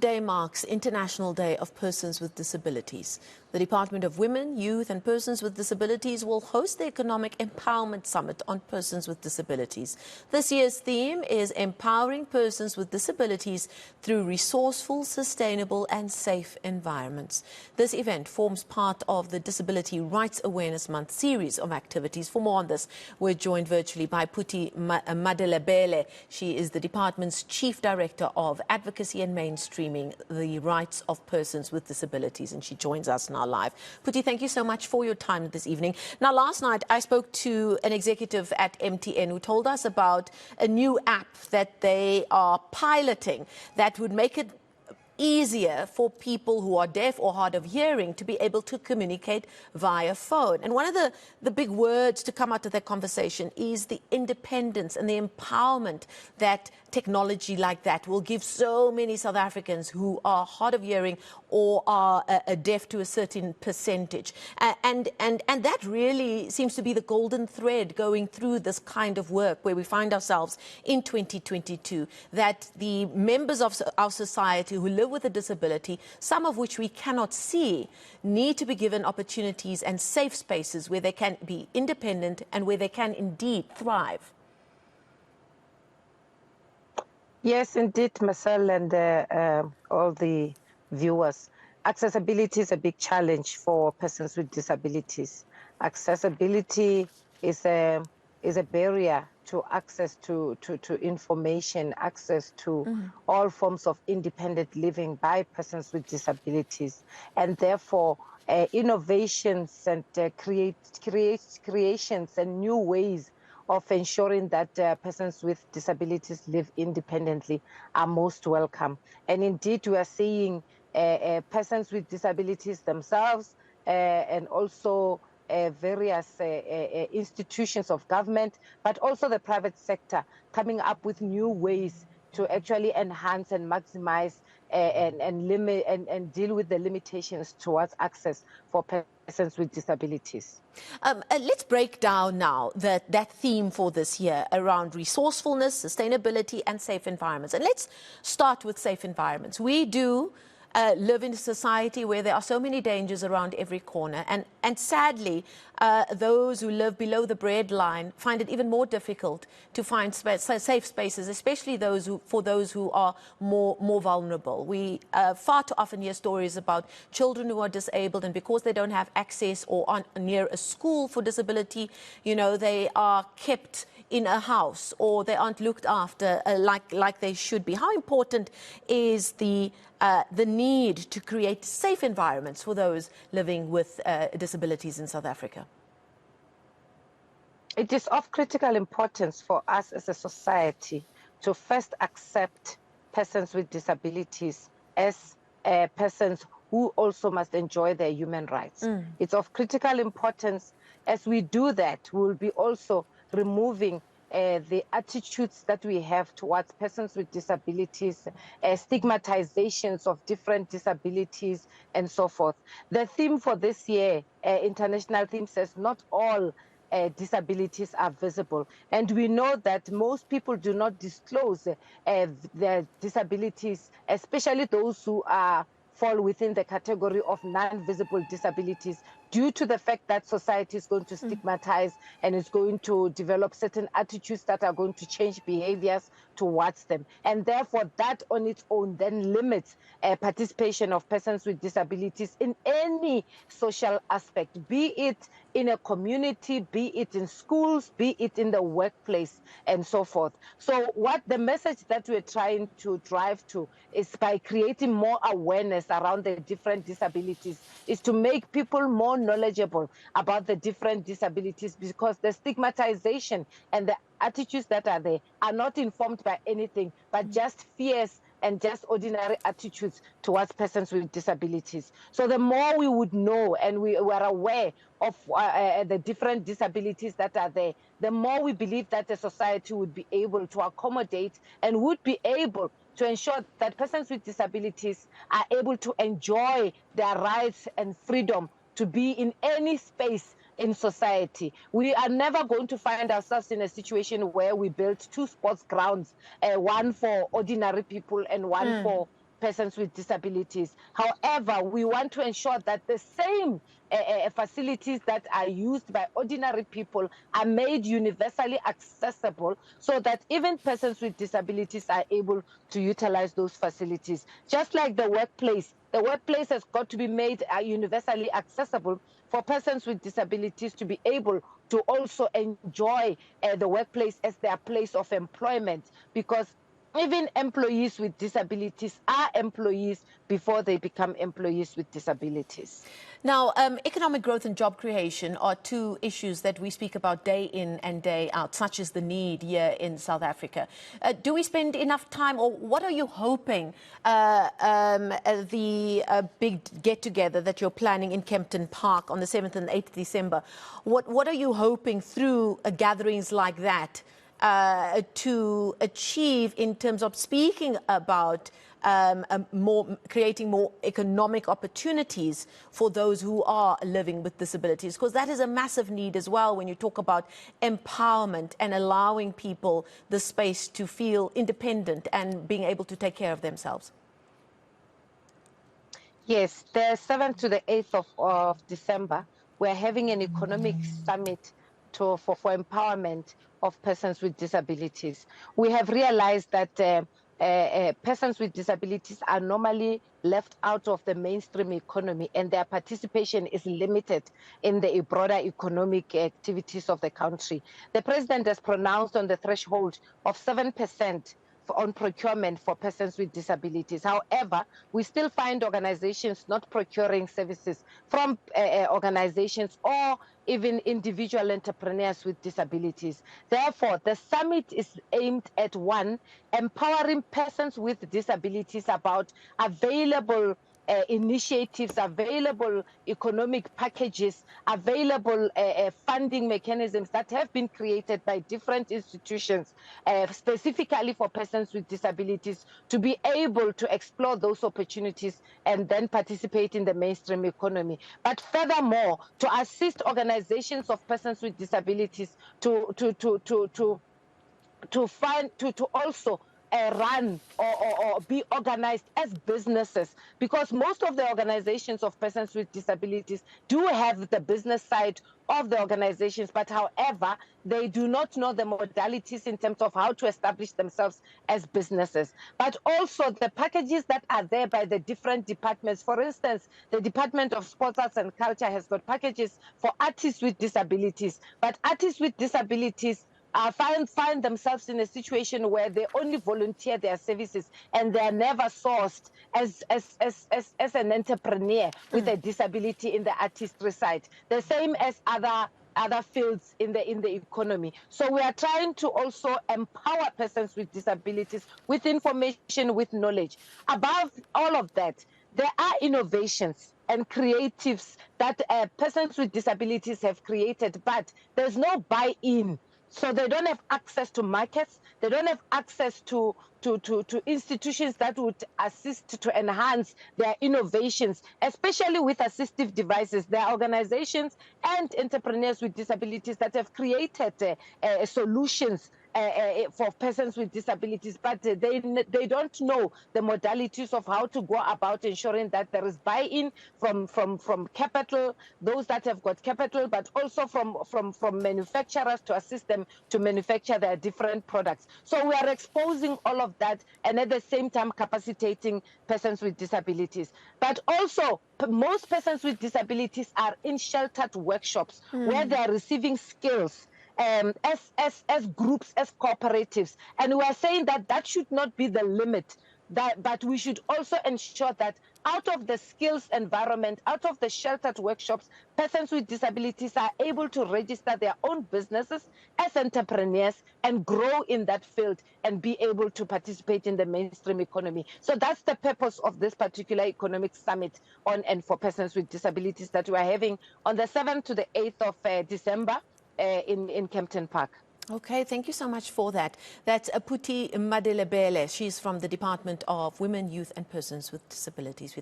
Today marks International Day of Persons with Disabilities. The Department of Women, Youth and Persons with Disabilities will host the Economic Empowerment Summit on Persons with Disabilities. This year's theme is Empowering Persons with Disabilities through Resourceful, Sustainable and Safe Environments. This event forms part of the Disability Rights Awareness Month series of activities. For more on this, we're joined virtually by Phuthi Madelebele. She is the department's Chief Director of Advocacy and Mainstreaming the Rights of Persons with Disabilities, and she joins us now live. Phuthi, thank you so much for your time this evening. Now, last night I spoke to an executive at MTN who told us about a new app that they are piloting that would make it easier for people who are deaf or hard of hearing to be able to communicate via phone. And one of the big words to come out of that conversation is the independence and the empowerment that technology like that will give so many South Africans who are hard of hearing or are deaf to a certain percentage. And that really seems to be the golden thread going through this kind of work where we find ourselves in 2022, that the members of our society who live with a disability, some of which we cannot see, need to be given opportunities and safe spaces where they can be independent and where they can indeed thrive. Yes, indeed, Marcel and all the viewers. Accessibility is a big challenge for persons with disabilities. Accessibility is a barrier to access to information, access to all forms of independent living by persons with disabilities. And therefore, innovations and creations and new ways of ensuring that persons with disabilities live independently are most welcome. And indeed, we are seeing persons with disabilities themselves and also various institutions of government, but also the private sector coming up with new ways to actually enhance and maximize and limit and deal with the limitations towards access for persons with disabilities. Let's break down now that theme for this year around resourcefulness, sustainability and safe environments. And let's start with safe environments. We do live in a society where there are so many dangers around every corner. And sadly, those who live below the breadline find it even more difficult to find safe spaces, especially for those who are more vulnerable. We far too often hear stories about children who are disabled, and because they don't have access or aren't near a school for disability, you know, they are kept in a house or they aren't looked after like they should be. How important is the need to create safe environments for those living with disabilities in South Africa? It is of critical importance for us as a society to first accept persons with disabilities as persons who also must enjoy their human rights. It's of critical importance. As we do that, we will be also removing the attitudes that we have towards persons with disabilities, stigmatizations of different disabilities, and so forth. The theme for this year, international theme, says not all disabilities are visible. And we know that most people do not disclose their disabilities, especially those who fall within the category of non-visible disabilities, due to the fact that society is going to stigmatize and is going to develop certain attitudes that are going to change behaviors towards them. And therefore, that on its own then limits participation of persons with disabilities in any social aspect, be it in a community, be it in schools, be it in the workplace, and so forth. So what the message that we're trying to drive to is by creating more awareness around the different disabilities, is to make people more knowledgeable about the different disabilities, because the stigmatization and the attitudes that are there are not informed by anything but just fears and just ordinary attitudes towards persons with disabilities. So the more we would know and we are aware of the different disabilities that are there, the more we believe that the society would be able to accommodate and would be able to ensure that persons with disabilities are able to enjoy their rights and freedom to be in any space in society. We are never going to find ourselves in a situation where we build two sports grounds, one for ordinary people and one for persons with disabilities. However, we want to ensure that the same facilities that are used by ordinary people are made universally accessible so that even persons with disabilities are able to utilize those facilities. Just like the workplace has got to be made universally accessible for persons with disabilities to be able to also enjoy the workplace as their place of employment, because even employees with disabilities are employees before they become employees with disabilities. Now, economic growth and job creation are two issues that we speak about day in and day out, such as the need here in South Africa. Do we spend enough time, or what are you hoping the big get-together that you're planning in Kempton Park on the 7th and 8th December, what are you hoping through gatherings like that to achieve in terms of speaking about creating more economic opportunities for those who are living with disabilities? Because that is a massive need as well when you talk about empowerment and allowing people the space to feel independent and being able to take care of themselves. Yes, the 7th to the 8th of December, we're having an economic summit for empowerment of persons with disabilities. We have realized that persons with disabilities are normally left out of the mainstream economy, and their participation is limited in the broader economic activities of the country. The president has pronounced on the threshold of 7% on procurement for persons with disabilities. However, we still find organizations not procuring services from organizations or even individual entrepreneurs with disabilities. Therefore, the summit is aimed at, one, empowering persons with disabilities about available initiatives, available economic packages, available funding mechanisms that have been created by different institutions specifically for persons with disabilities to be able to explore those opportunities and then participate in the mainstream economy. But furthermore, to assist organizations of persons with disabilities to also run or be organized as businesses, because most of the organizations of persons with disabilities do have the business side of the organizations, but however, they do not know the modalities in terms of how to establish themselves as businesses. But also the packages that are there by the different departments. For instance, the Department of Sports, Arts and Culture has got packages for artists with disabilities, but artists with disabilities find themselves in a situation where they only volunteer their services and they are never sourced as an entrepreneur with a disability in the artistry side. The same as other fields in the economy. So we are trying to also empower persons with disabilities with information, with knowledge. Above all of that, there are innovations and creatives that persons with disabilities have created, but there's no buy-in. So they don't have access to markets. They don't have access to institutions that would assist to enhance their innovations, especially with assistive devices. There are organizations and entrepreneurs with disabilities that have created solutions for persons with disabilities, but they don't know the modalities of how to go about ensuring that there is buy-in from capital, those that have got capital, but also from manufacturers to assist them to manufacture their different products. So we are exposing all of that and at the same time capacitating persons with disabilities. But also, most persons with disabilities are in sheltered workshops where they are receiving skills as groups, as cooperatives. And we are saying that that should not be the limit, but we should also ensure that out of the skills environment, out of the sheltered workshops, persons with disabilities are able to register their own businesses as entrepreneurs and grow in that field and be able to participate in the mainstream economy. So that's the purpose of this particular economic summit on and for persons with disabilities that we are having on the 7th to the 8th of December in Kempton Park. Okay, thank you so much for that. That's Phuthi Madelebele. She's from the Department of Women, Youth and Persons with Disabilities.